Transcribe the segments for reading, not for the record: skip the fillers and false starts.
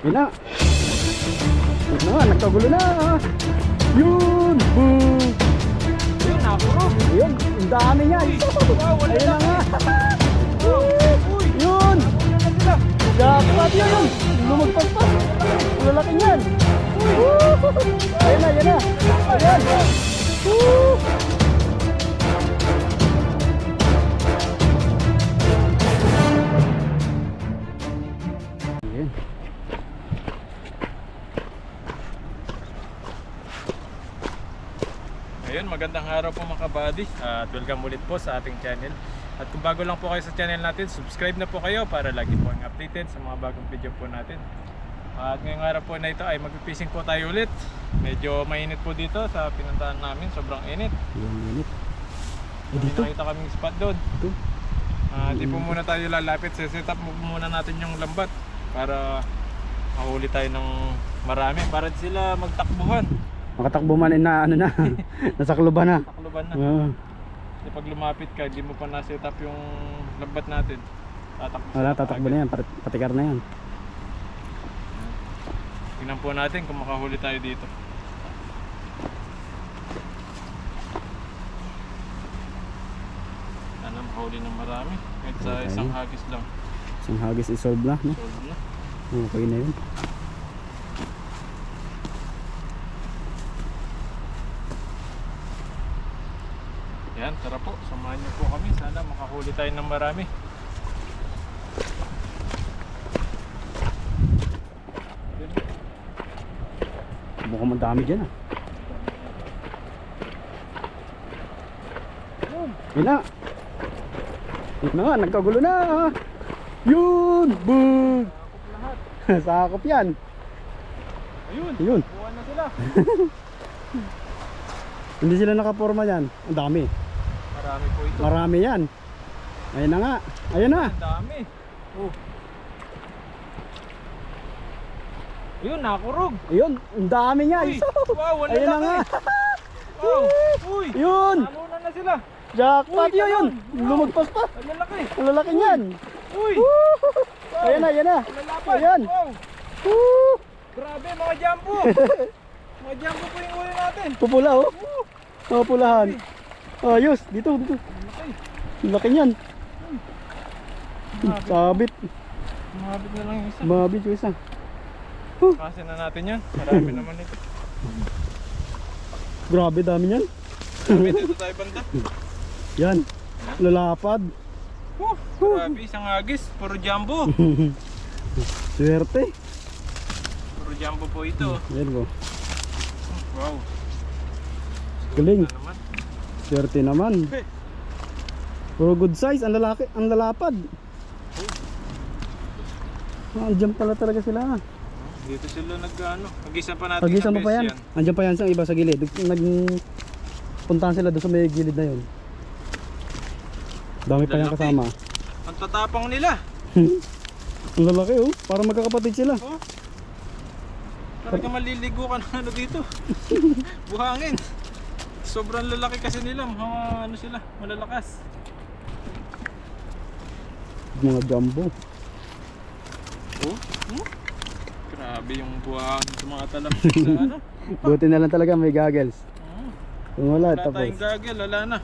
Yun na. Yun na, nagkagulo na. Yun! Boom! Yun, nakuro. Yun, ang dami niya. Wow, wala Ayun na na. nga. Uy, Yun! nakuro na sila. Jackpot yun! Lumagpas pa! Lalaki niyan! Woo! Ayun na, ayun na! Ayan! Woo! Ayan. Ayun, magandang araw po mga kabady at welcome ulit po sa ating channel. At kung bago lang po kayo sa channel natin, subscribe na po kayo para lagi po ang updated sa mga bagong video po natin. At ngayong araw po na ito ay mag-fishing po tayo ulit. Medyo mainit po dito sa pinuntahan namin, sobrang init. Ayan, init. Eh, Hindi dito. nakita kaming spot doon. Ito. Di po muna tayo lalapit, set up muna natin yung lambat para mahuli tayo ng marami para sila magtakbuhan. Makatakbo man na ano na. Nasa kluban na. Takluban na. Oo. Kasi pag lumapit ka, di mo pa na-set up yung lambat natin. Tatakbo Wala, sila tatakbo kaagad. na yan. Patikar na yan. Tingnan po natin kung makahuli tayo dito. Sana makahuli ng marami. Kahit sa Okay. isang hagis lang. Isang hagis isolve na. No? Solve na. Okay na yun. Yan, tara po. Samahan niyo po kami. Sana makahuli tayo ng marami. Mukhang madami dyan ah. Yun na. Yun na nga, nagkagulo na. Yun! Boom! Lahat. Sakop yan. Ayun. Yun. Buwan na sila. Hindi sila nakaporma yan. Ang dami. Marami po ito. Marami yan. Ayun na nga. Ayun na. Ang dami. Oh. Ayun, nakurog. Ayun. Ang dami niya. Uy, wow, wala Ayun na nga. Wow. Uy. Yun. Nalunan na sila. Jackpot Uy, yun. Yun. ganun. Lumagpas pa. Ang lalaki. Ang lalaki niyan. Uy. Wow. Ayun na. Ayun na. Ang lalapan. Ayan. Wow. Woo! Grabe, mga jumbo. Mga jumbo po yung huli natin. Pupula oh. Woo. Mga pulahan. Ayos. Dito. Dito. Ang laki. Ang laki niyan. Sabit. Mabit na lang yung isa. Mabit yung isa. Kasi na natin yan. Marami naman ito. Grabe dami niyan. Sabi dito tayo banda. Yan. Lalapad. Grabe, isang agis. Puro jumbo. Swerte. Puro jumbo po ito. Yan ko. Wow. Galing. Ano naman? Swerte naman. Puro good size. Ang lalaki. Ang lalapad. Andiyan pala talaga sila. Dito sila nag-ano. Nag-isa pa natin. Pag-isa isang mo pa yan. beses Andiyan pa yan sa iba sa gilid. Puntahan sila doon sa may gilid na yun. Dami pa yan Lalaki. kasama. Ang tatapang nila. Ang lalaki oh. Para magkakapatid sila. Oh. Talaga maliligo ka na ano dito. Buhangin. Sobrang lalaki kasi nila. Mga ano sila. Malalakas. Mga jumbo. Oh. Grabe yung buhangin sa mga talamsik sa ano. Buti na lang talaga may goggles. Kung wala, Wala tapos. tayong gagel. Wala na.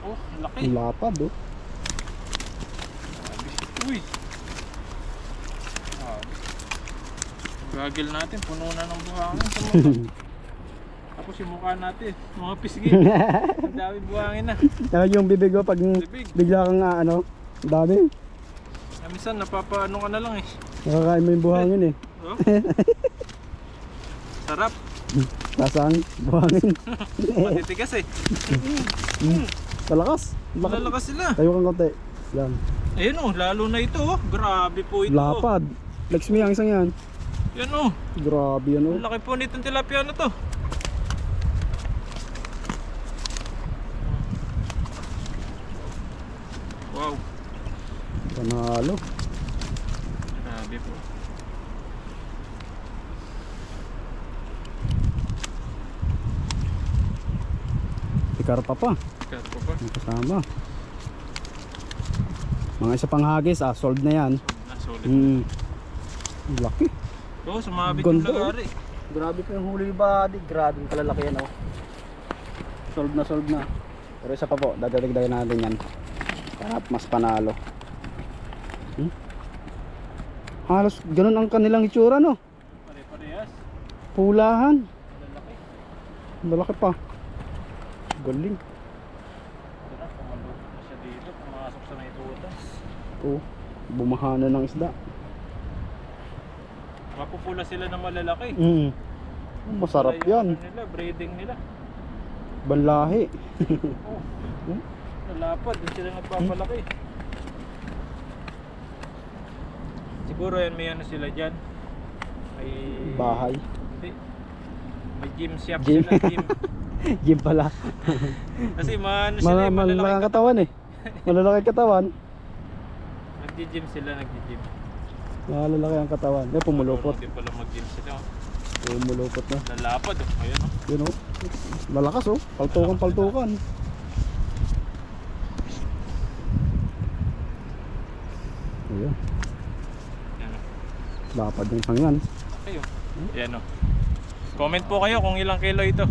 Oh, laki. Ang lapad oh. Uy. Gagel natin, puno na ng buhangin sa mukha. Tapos yung mukha natin, mga pisgi. Ang dami buhangin na. Kaya yung bibig mo pag Bibig. bigla kang ano, dami. Minsan napapaano ka na lang eh. Nakakain mo yung buhangin eh. Oh. Sarap. Tasang buhangin. Matitigas eh. Malakas. Malalakas sila. Tayo kang konti. Yan. Ayun oh, lalo na ito oh. Grabe po ito. Oh. Lapad. Lex me ang isang yan. Yan oh. Grabe yan oh. Ang laki po nitong tilapia na to. Wow. Panalo. Grabe po. Tikar pa pa. Karpo pa. May kasama. Mga isa pang hagis solved na yan. Solid. Mm. Laki. Oo, sumabit yung Ganda, oh. lagari. Grabe pa yung huli body. Grabe yung kalalaki yan, oh. Solve na. Pero isa pa po, dadagdagan natin yan. Para mas panalo. Halos ganun ang kanilang itsura, no? Pare-parehas. Pulahan. Malalaki. Malaki pa. Galing. Tara, pumalupot na siya dito. Pumasok sa may tutas. Oh, bumahana ng isda. Mapupula sila na malalaki. Masarap Wala yung yan. ano nila, breeding nila. Balahi. Oh. Nalapad, din sila nagpapalaki. Siguro yan may ano sila dyan. May Bahay. Hindi. May gym shop Gym. sila, gym. Gym pala. Kasi maano sila, Malalaki malalaki. katawan eh. Malalaki katawan. Nagji-gym sila, nagji-gym. Malalaki ang katawan. Yan, pumulupot. Hindi pala mag-gym sila. Pumulupot na. Nalapad, oh. Ayun, oh. Yun oh. Lalakas oh. Paltukan. Ayun. Yan, oh. Lapad yung isang yan. Ayun. Yan, oh. Comment po kayo kung ilang kilo ito.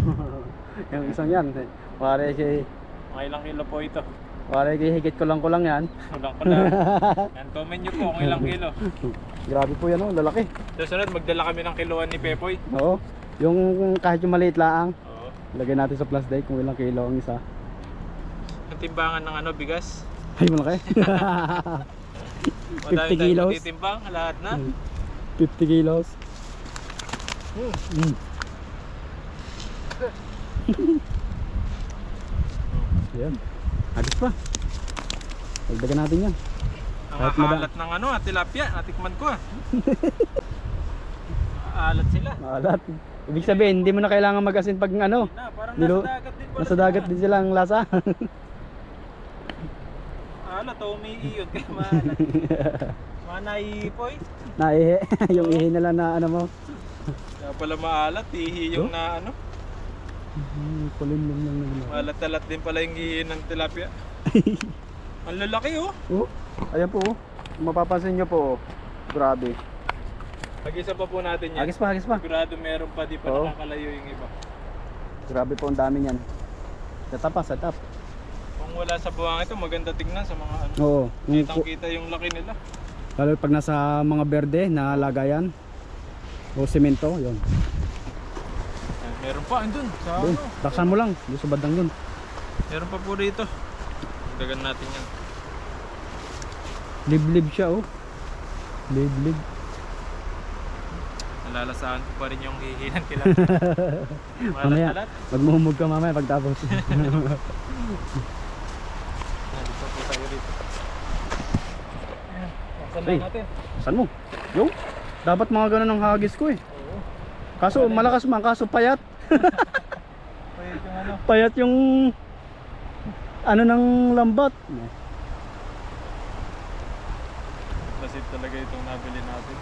Yung isang yan. Pare kay Mga ilang kilo po ito. higit ko lang yan. Kulang ko lang. Yan, comment nyo po kung ilang kilo. Grabe po yan oh. Lalaki. Susunod, magdala kami ng kiloan ni Pepoy. Oo. Yung kahit yung maliit laang. Oo. Lagay natin sa plastic kung ilang kilo ang isa. Ang timbangan ng ano, bigas. Ay malaki. 50 kilos. Titimbang, lahat na. 50 kilos. Yan. Agos pa. Dagdagan natin yan. Ang Kahit alat ng ano, tilapia. Natikman ko ah. Alat sila. Maalat. Ibig sabihin, hindi mo na kailangan mag-asin pag ano. Na, parang Nilo- nasa dagat din pala. Nasa dagat din sila ang lasa. Alat, umiiyot kaya maalat. Manaipoy. Naihi. Yung ihi nila na ano mo. Kaya pala maalat, ihi yung na ano. Kulimlim lang nila. Maalat-alat din pala yung ihi ng tilapia. Ang lalaki oh. Oh, ayan po oh. Kung mapapansin nyo po oh. Grabe. Pag-isa pa po natin yan. Agis pa. Sigurado meron pa, di pa Oo. nakakalayo yung iba. Grabe po ang dami niyan. Set up. Kung wala sa buwang ito, maganda tignan sa mga ano. Oo. Kitang kita yung laki nila. Lalo pag nasa mga berde na lagayan o semento, yun. Yan, meron pa, andun. Sa Doon, ano. taksan mo lang, doon sa bandang yun. Meron pa po dito. Dagan natin yan. Liblib siya oh. Liblib. Nalalasaan ko pa rin yung hihi ng tilapia. Mamaya, Malat-alat. magmuhumog ka mamaya pagtapos. Nandito po tayo rito. Ayan, Saan Hey. lang natin? Saan mo? Yung? Dapat mga ganun ang hagis ko eh. Oo. Kaso malakas man, kaso payat. Pwede yung ano. Payat yung ano ng lambat. Lasit talaga itong nabili natin.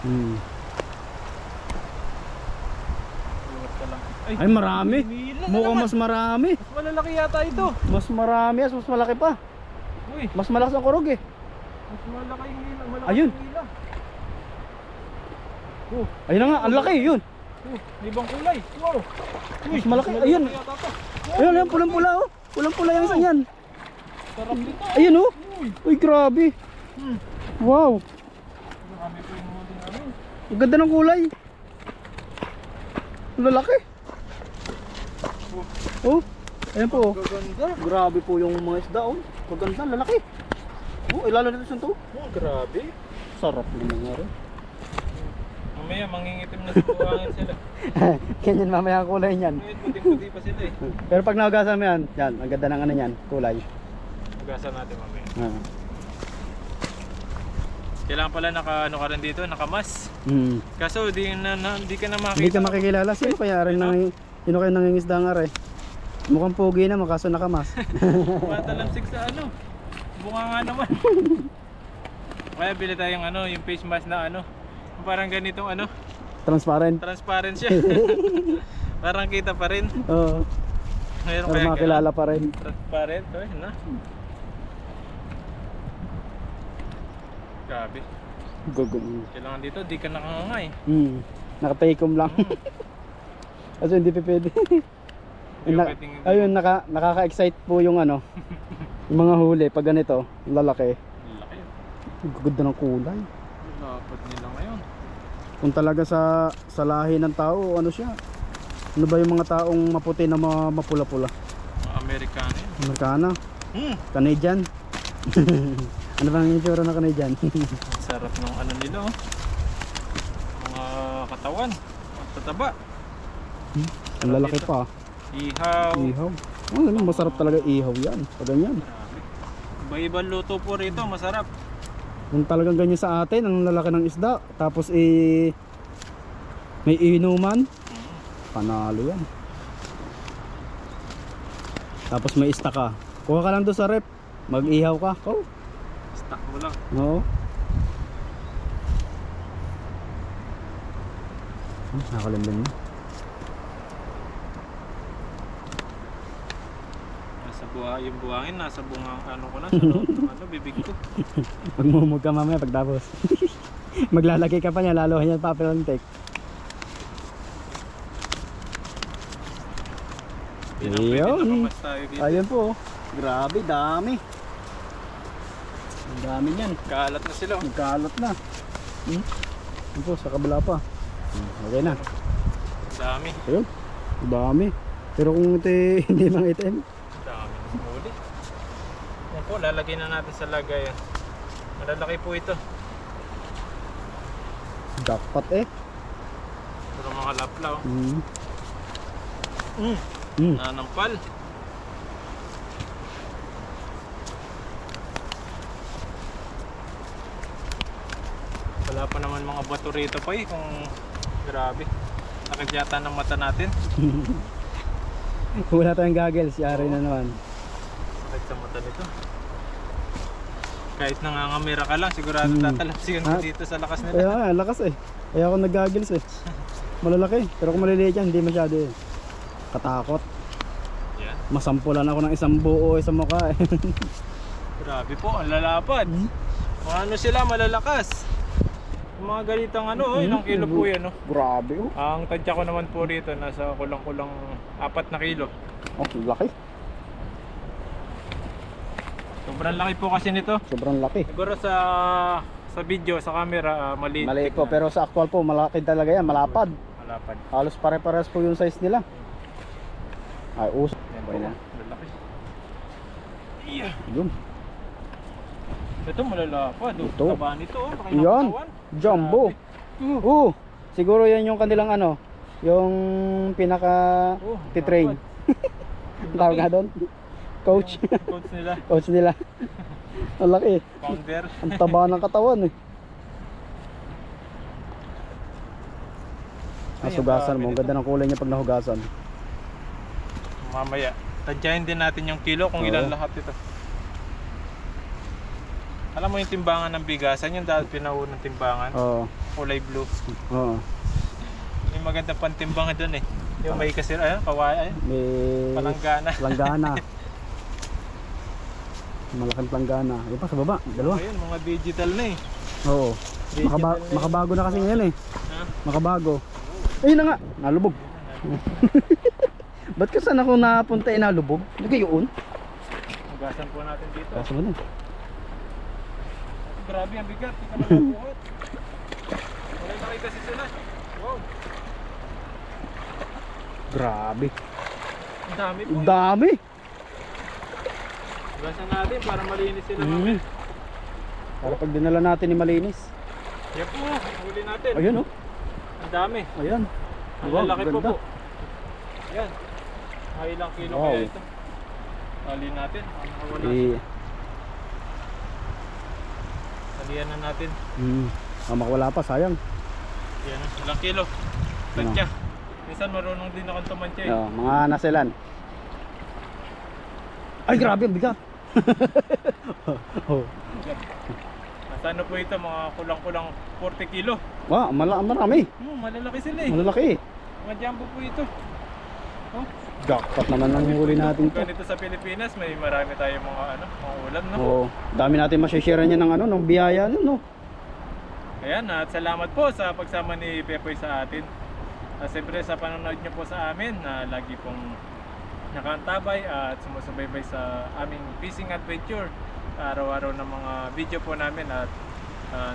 Iwas ka lang. Ay marami. Mila na Mukhang naman. mas marami. Mas malalaki yata ito. Mas marami, mas malaki pa. Uy, Mas malakas ang kurog eh. mas malaki yung hila. Malaki Ayun. yung hila. Ayun na nga, ang laki yun. May ibang kulay. Wow. Uy, Mas malaki. mas Ayun. yata to. Ayun, ayun, pulang-pula oh. Pulang-pula yung isang yan. Sarap dito. Ayun oh. Uy. Uy, grabe. Wow. Kami po yung huli namin. Ang ganda ng kulay. Ang lalaki. Oh, ayan po oh. Gaganda. Grabe po yung mga isda oh. Maganda, lalaki. Oh, ilalo nito sa to. Oh, grabe. Sarap naman nga rin. Mamaya mangingitim na sa buwangin sila. Ganyan mamaya ang kulay niyan. Ngayon, puting-puti pa sila eh. Pero pag naugasan mo yan, yan, ang ganda ng ano niyan, kulay. Ugasan natin mamaya. Ah. Kailangan pala naka ano ka rin dito, nakamas. Kaso di ka na makita. Hindi ka makikilala. Sino kaya rin sino kaya nangingisda nga rin? Mukhang pogi na, kaso nakamas. Matalamsik sa ano. Bunga nga naman. Kaya bili tayong ano, yung face mask na ano. Parang ganitong ano, Transparent. transparent siya. Parang kita pa rin. Oo. Mayroon Para kaya makilala pa rin. transparent, na. Grabe. Kailangan dito, di ka nakangangay. Nakataykom lang. Kasi hindi pa pwede. Ayun, nakaka-excite po yung ano, yung mga huli pag ganito, lalaki. Laki. Gaganda ng kulay. Lapad nila ngayon. Kung talaga sa lahi ng tao, ano siya? Ano ba yung mga taong maputi na mapula-pula? Mga Amerikano yun. Amerikana? Canadian? Ano ba ang itsura ng Canadian? Sarap ng ano nila oh. Mga katawan. Ang tataba. Ang lalaki pa. Ihaw. Ihaw. Masarap talaga ihaw yan. Pag ganyan. Iba-ibang luto po rito, masarap. Kung talagang ganyan sa atin, ang lalaki ng isda, tapos may inuman, panalo yan. Tapos may ista ka. Kuha ka lang doon sa rep, mag-ihaw ka. Oh. Stock mo lang. Oo. Nakalimlim na. Yung buhangin nasa bunga ano ko na sa loob ng ano, bibig ko. Magmumug ka mamaya pagtapos. Maglalagay ka pa niya, lalo niya papel and tape. Ayun. Ayun po. Grabe, dami. Ang dami niyan. Kalat na sila. Nagkalat na. Ayun po, sa kabila pa. Okay na. Dami. Ayun. Dami. Pero kung ito hindi mang item. Dami ng huli. Yan po, lalagay na natin sa lagayan. Malalaki po ito. Jackpot eh. Pero mga laplaw. Mm. Nanampal. Wala pa naman mga bato rito pa eh. Kung grabe. Sakit yata ng mata natin. Kung wala tayong goggles, yari na naman. Sakit sa mata nito. Kahit nangangamera ka lang, sigurado tatalapsikan ko dito sa lakas nila. Kaya lakas eh. Kaya ako nag-goggles eh. Malalaki. Pero kung maliliit yan, hindi masyado eh. Katakot. Yan. Masampulan ako ng isang buo sa mukha eh. Grabe po, ang lalapad. Mga ano sila, malalakas. Yung mga ganitang ano, ilang kilo po yan. Grabe oh. Ang tadya ko naman po rito, nasa kulang-kulang 4 na kilo. Oh, laki. Sobrang laki po kasi nito. Sobrang laki. Siguro sa video, sa camera, maliit. Maliit po, pero sa actual po, malaki talaga yan, malapad. Malapad. Halos pare-parehas po yung size nila. Ay, uso. Yan po, malaki. Yeah. Yun. Ito malalapad. Ito. Taba nito, laki ng Yan. katawan. Jumbo. Siguro yan yung kanilang ano, yung pinaka titrain. Tawag nga doon. Coach. Coach nila. Coach nila. Ang laki. Founder. Ang taba ng katawan eh. Nasugasan mo. Ang ganda ng kulay niya pag nahugasan. Mamaya, tadyahin din natin yung kilo kung ilan lahat ito. Alam mo yung timbangan ng bigasan, yung dahil pinauunang timbangan. Oo. Kulay blue. Oo. Yung maganda pang timbangan dun eh. Yung may kasi, kawaya, May palanggana. Planggana. Malaking planggana. Yung pa sa baba, dalawa. Ayun, mga digital na eh. Oo. Makabago na kasi ngayon eh. Ha? Makabago. Ayun na nga, nalubog. Ba't ka saan ako napunta nalubog? Nagayoon? Hugasan po natin dito. Kaso mo na. Grabe ang bigat, hindi ka malabuhot. Wala nakita kasi sila. Wow. Grabe. Ang dami po. Ang dami. Hugasan natin para malinis sila mamaya. Para pag dinala natin ni malinis. Yan po, huli natin. Ayun oh. Ang dami. Ayan. Ang Wow, lalaki po ganda. po. Yan. Ay, ilang kilo Wow. kaya ito. Tali natin. Talian na natin. Makawala pa, sayang. Yan. Ilang kilo. Tantya. Minsan marunong din akong tumantya eh. Mga naselan. Ay grabe, ang bigat. Oh. Nasa ano po ito, mga kulang-kulang 40 kilo. Wow, marami. Malalaki sila eh. Malalaki. Mga jumbo po ito. Oh. Jackpot naman ang huli natin to. Ganito sa Pilipinas, may marami tayong mga ulam na po. Oo. Dami natin ma-share niya ng ng biyaya no. Ayan, at salamat po sa pagsama ni Pepoy sa atin. Siyempre sa panonood nyo po sa amin na lagi pong nakaantabay at sumusubaybay sa aming fishing adventure. Araw-araw ng mga video po namin at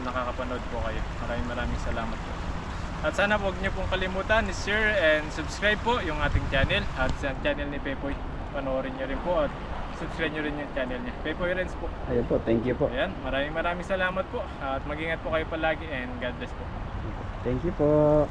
nakakapanood po kayo. Maraming salamat po. At sana huwag nyo pong kalimutan i-share and subscribe po yung ating channel at sa channel ni Pepoy. Panoorin nyo rin po at subscribe nyo rin yung channel niya. Pepoy Renz po. Ayun po, thank you po. Ayan, maraming salamat po at mag-ingat po kayo palagi and God bless po. Thank you po.